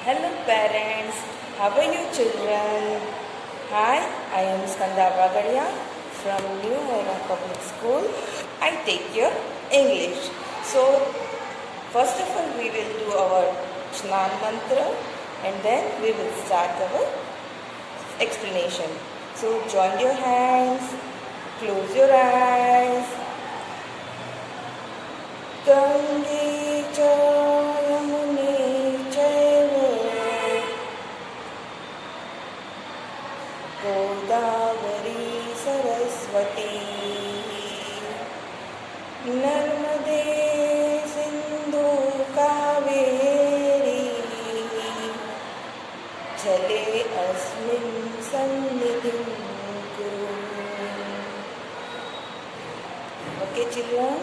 Hello parents, how are you children? Hi, I am Skanda Bagadia from New Era Public School. I take your English. So, first of all we will do our Shnan Mantra and then we will start our explanation. So, join your hands, close your eyes. Gange cha Yamune chaiva Godavari Saraswati Narmade Sindhu Kaveri Jale asmin sannidhim kuru. Okay children,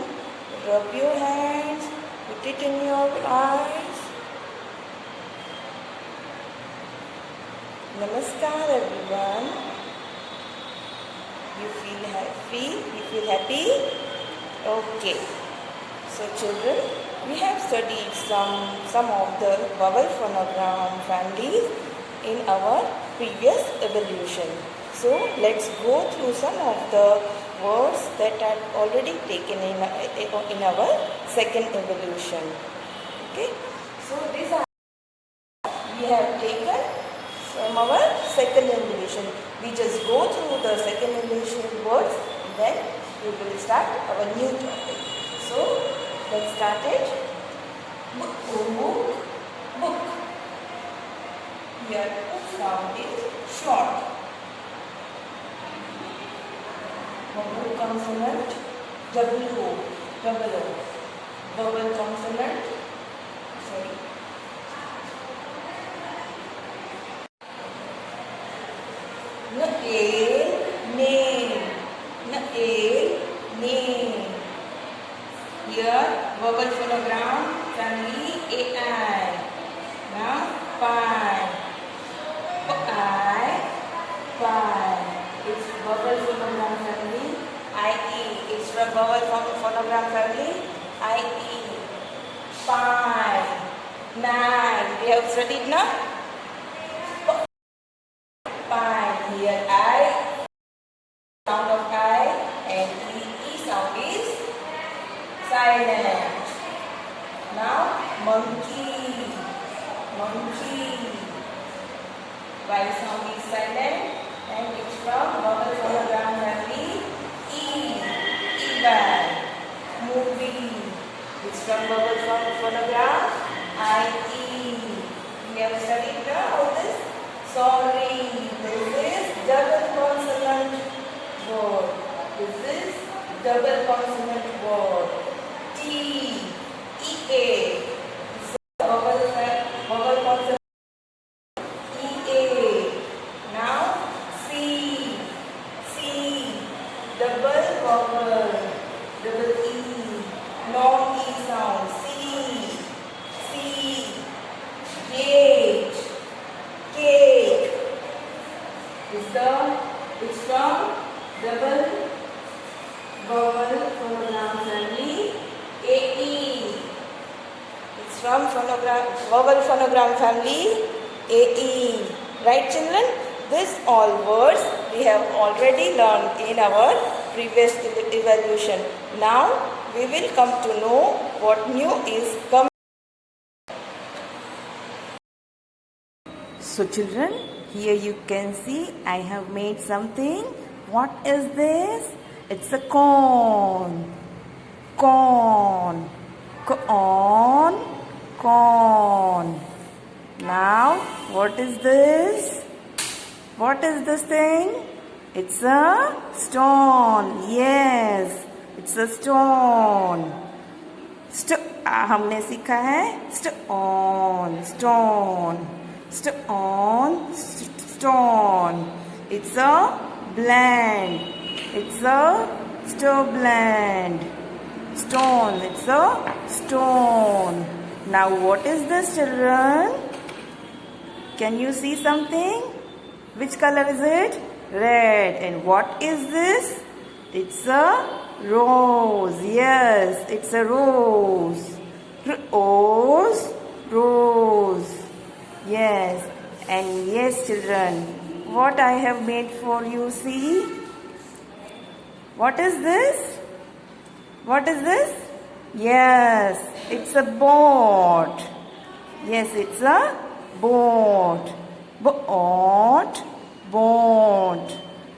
rub your hands, put it in your eyes. Namaskar everyone. You feel happy? You feel happy? Okay. So children, we have studied some of the vowel phonogram families in our previous evolution. So let's go through some of the words that are already taken in our second evolution. Okay. So these are we have taken from our second evolution. We just go through the second evolution words and then we will start our new topic. So let's start it. Book, book. Here sound is short. Vowel consonant, double O. Vowel consonant, sorry. Name. Here, vowel phonogram family AI. Now, pie. Pie. It's vowel phonogram family IE. It's from vowel phonogram family IE. Pie. Nine. We have studied now. Pie. Here I. Sound of I and E sound is silent. Now monkey. Y sound is silent and it's from vowel phonogram family E. Eval. Movie. It's from vowel phonogram IE. We have studied now this. Sorry. This is double consonant word. This is double consonant word. T. E-A. Vowel consonant E-A. Now C. Double vowel. Double E. Long E sound. C. Gate. Cake. It's from double vowel phonogram family AE. It's from vowel phonogram family AE. Right children? These all words we have already learned in our previous evolution. Now we will come to know what new is coming. So children, here you can see I have made something. What is this? It's a corn. Corn. Now, what is this? What is this thing? It's a stone. Yes, it's a stone. हमने सीखा है stone. It's a blend. It's a blend. Stone. It's a stone. Now what is this children? Can you see something? Which color is it? Red. And what is this? It's a rose. Yes, it's a rose. Rose. Yes, and yes, children, what I have made for you, see? What is this? What is this? Yes, it's a boat. Yes, it's a boat. Boat, boat,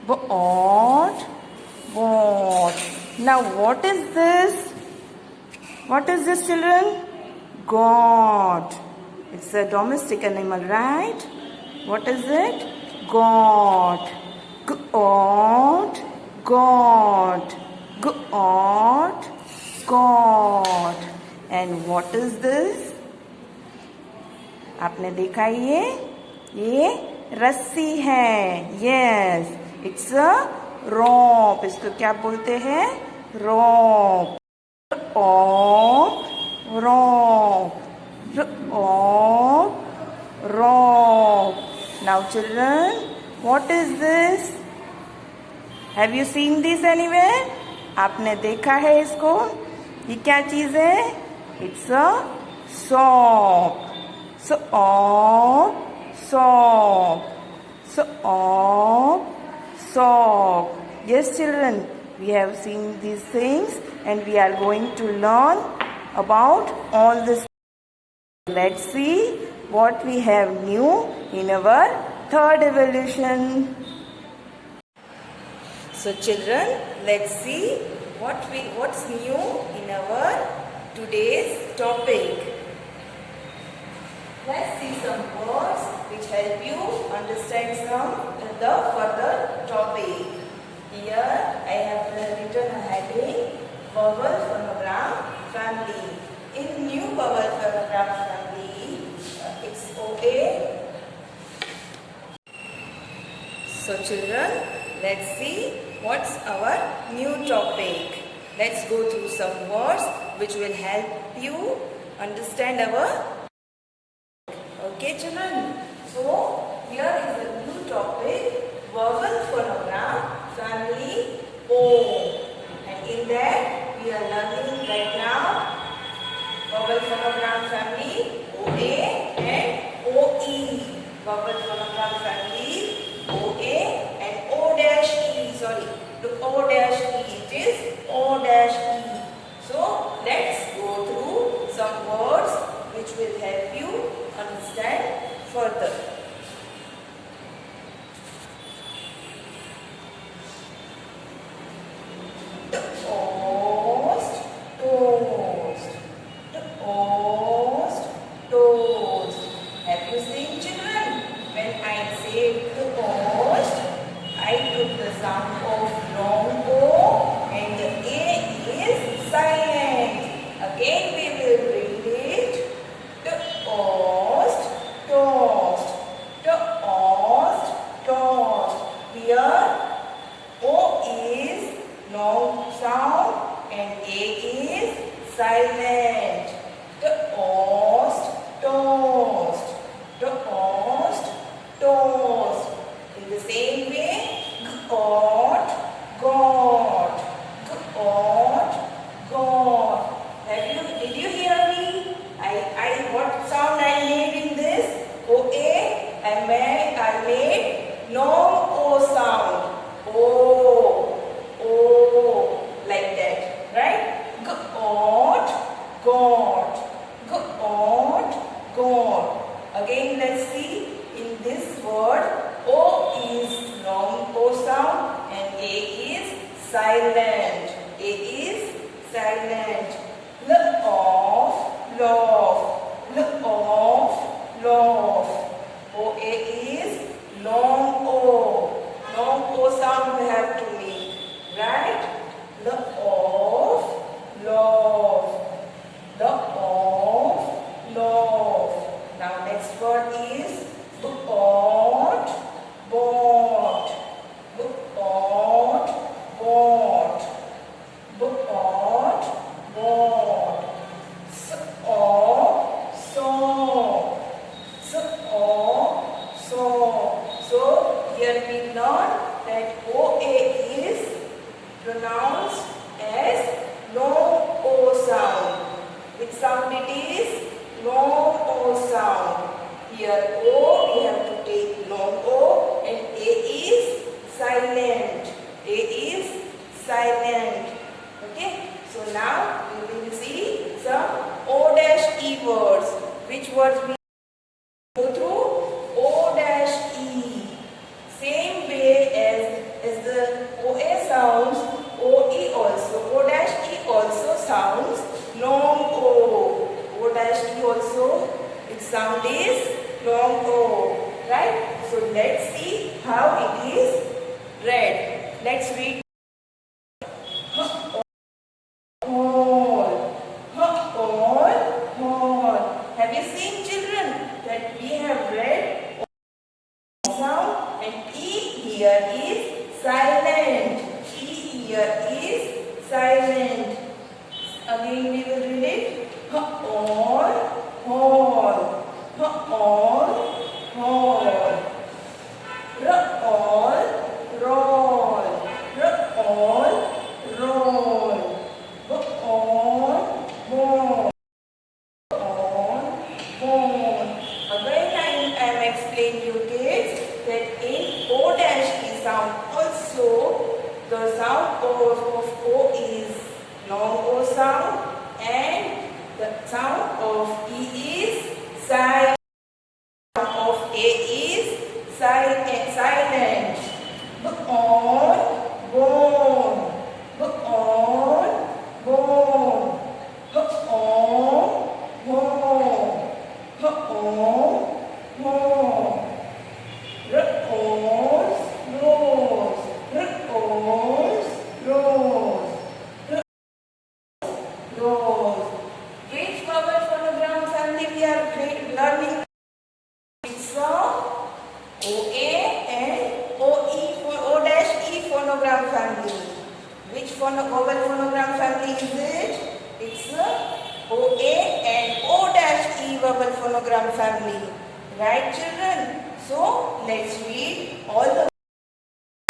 boat, boat. Now, what is this? What is this, children? Goat. It's a domestic animal, right? What is it? Goat. Goat. Goat. Goat. Goat. And what is this? आपने देखा ये रस्सी है. Yes, it's a rope. इसको क्या बोलते हैं? Rope. Rope. Rope. Rope. Rope. Now children, what is this? Have you seen this anywhere? आपने देखा है इसको? ये क्या चीज है? It's a soap. Soap. Soap. Soap. Soap. Yes children, we have seen these things and we are going to learn about all this. Let's see what we have new in our third evolution. So children, let's see what's new in our today's topic. Let's see some words which help you understand the further topic. Here I have written a heading, vowel phonogram family. In new vowel phonogram family, it's OA. So children, let's see what's our new topic. Let's go through some words which will help you understand our. Okay children, so here is a new topic, vowel phonogram family O. And in that we are learning right now vowel phonogram family OA and OE. Vowel phonogram family OA and O-E. Sorry, the O-E. It is O-E. So let's go through some words which will help you understand further. Toast, toast, toast, toast. Have you seen children? When I say toast, I took the sound of long O and the A is silent. Again we will read it. Toast, toast, toast, toast. Here O is long sound and A is silent. Toast, toast, toast, toast. In the same way, got, got, got, got. Did you hear me? What sound I made in this? O-A. I made long O sound. O, O, like that, right? Got, got, got, got. Again, let's see. In this word, O is long O sound and A is silent. A is silent. Laugh, laugh, laugh, laugh. O-A is long O. Long O sound we have to make, right? Laugh, laugh, laugh, laugh. Now next word is bought, bought, bought, bought, bought, bought. Saw, saw, saw, saw. So here we learn that OA is pronounced as long O sound. Which sound it is? Long O sound. Here Here O, we have to take long O, and A is silent. A is silent. Okay. So now we will see some O dash E words. Which words we go through? O dash E. Same way as the OA sounds, OE also. O dash E also sounds long O. O dash E also, its sound is long O. Right? So let's see how it is read. Let's read. Have you seen, children, that we have read sound and E here is silent. E here is silent. Again we will read it. All, all, all, all. All, roll, all, roll. All, bone. Again I am explaining you kids that in O dash E sound also the sound of O is long O sound and the sound of E is silent. Sound of A is silent. On, bone. On, bone. On, bone. Which vowel phonogram family we are learning? It's OA and OE for O dash E phonogram family. Which vowel phonogram family is it? It's OA and O dash E vowel phonogram family. Right, children? So let's read all the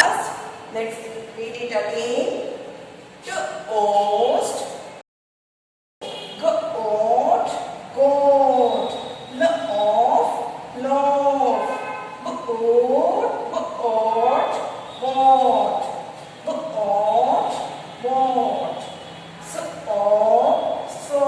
words. Let's read it again. To oast, goat, goat, loaf, loaf, boat, boat, boat, boat, boat, so, so,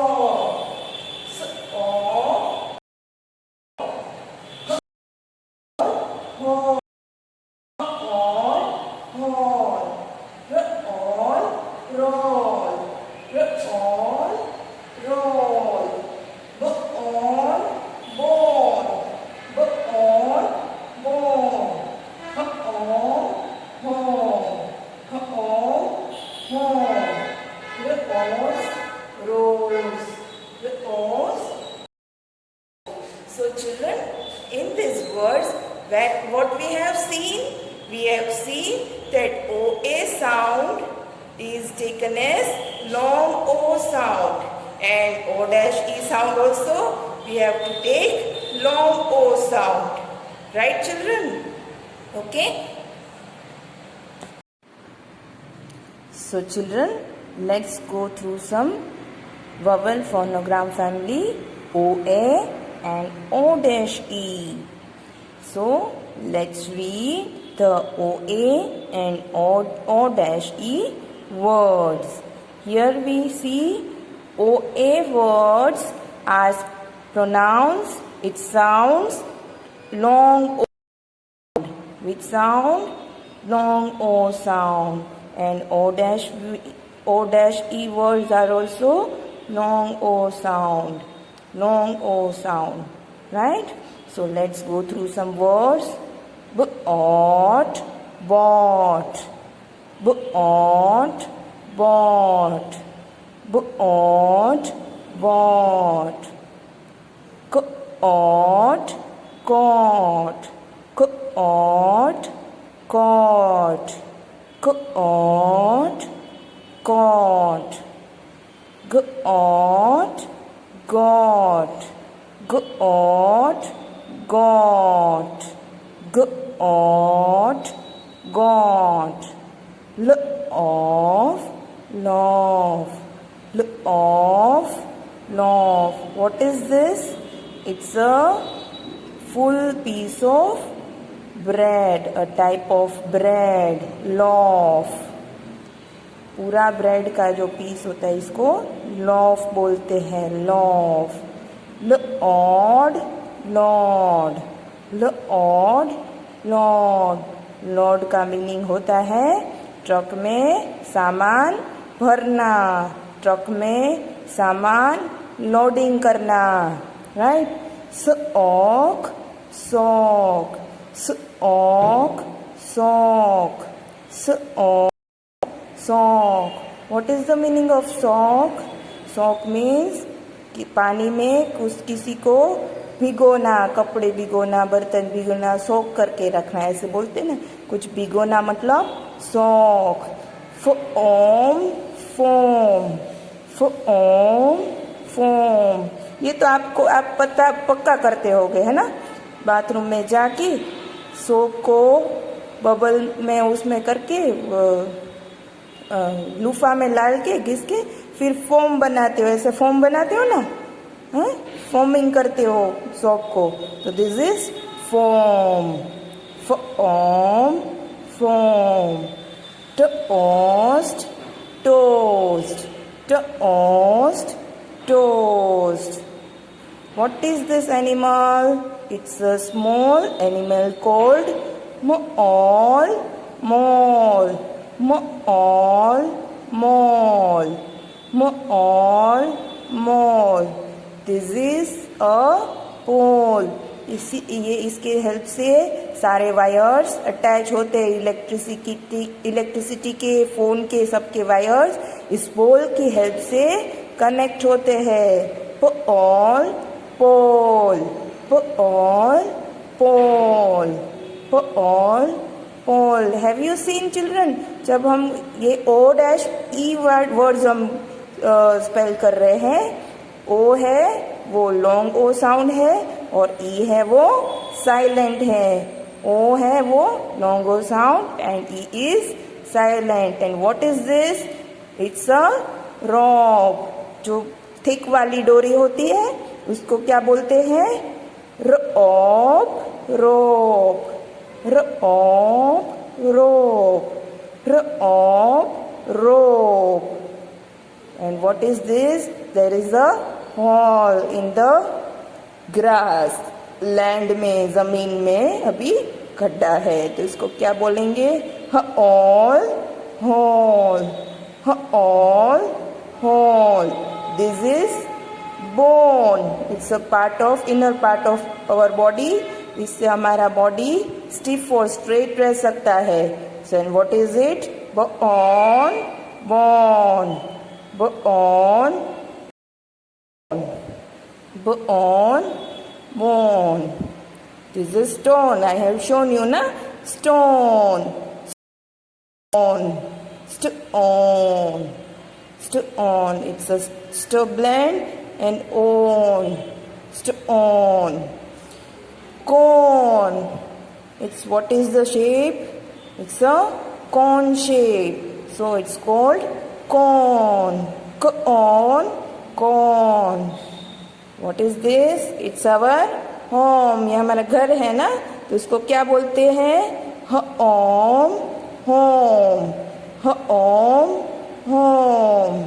So children, in these words, what we have seen that OA sound is taken as long O sound, and O dash E sound also we have to take long O sound. Right, children? Okay. So children, let's go through some vowel phonogram family OA and O dash E. So let's read the OA and O dash E words. Here we see OA words as pronouns. It sounds long O, which sound long O sound, and O dash E words are also long O sound. Long O sound, right? So let's go through some words. Bought, bought, bought, bought, bought, bought, caught, caught, caught, caught, caught, caught, got, got, got, got, got, got, love, love, love, love. What is this? It's a full piece of bread, a type of bread, loaf. पूरा bread का जो piece होता है इसको loaf बोलते हैं, loaf. Lord, Lord, Lord, Lord. Lord का meaning होता है ट्रक में सामान भरना, ट्रक में सामान लोडिंग करना, right. Soak, soak, soak, soak, soak, soak. What is the meaning of soak? Soak means कि पानी में किसी को भिगोना, कपड़े भिगोना, बर्तन भिगोना, सोक करके रखना, ऐसे बोलते ना. कुछ भिगोना मतलब soak. Foam, foam, foam, foam. ये तो आपको आप पक्का करते होगे, है ना. बाथरूम में जाके सोप को बबल में उसमें करके लूफा में डाल के घिस के फिर फोम बनाते हो, ऐसे फोम बनाते हो ना, फोमिंग करते हो सोप को. तो this is foam. Foam, foam. Toast, toast, toast, toast. What is this animal? It's a small animal called mole, mole, mole, mole, mole, mole. This is a pole. इसके help से सारे wires attach होते हैं, electricity के, phone के, सबके wires इस पोल की हेल्प से कनेक्ट होते हैं. पोल, पोल, पोल, पोल, पोल, पोल. हैव यू सीन चिल्ड्रन, जब हम ये O-E वर्ड्स हम स्पेल कर रहे हैं, ओ है वो लॉन्ग ओ साउंड है और ई है वो साइलेंट है. ओ है वो long O sound and E is silent. And what is this? It's a rope. जो थिक वाली डोरी होती है उसको क्या बोलते हैं? रोप, रोप, रोप, रोप, रोप, rope. And what is this? There is a hole in the grass. Land में, जमीन में अभी गड्ढा है, तो इसको क्या बोलेंगे? Hall, hall, hall, hall. This is bone. It's a part of, inner part of our body. इससे हमारा बॉडी स्टिफ और स्ट्रेट रह सकता है. So and what is it? Bone, bone, bone, bone, bone. This is stone. I have shown you na, stone, stone, stone, stone. It's a stubblend and on, stone. Cone. It's what is the shape? It's a cone shape. So it's called cone. Cone, cone. What is this? It's our home. ये हमारा घर है ना, तो इसको क्या बोलते हैं? home, home, home, home.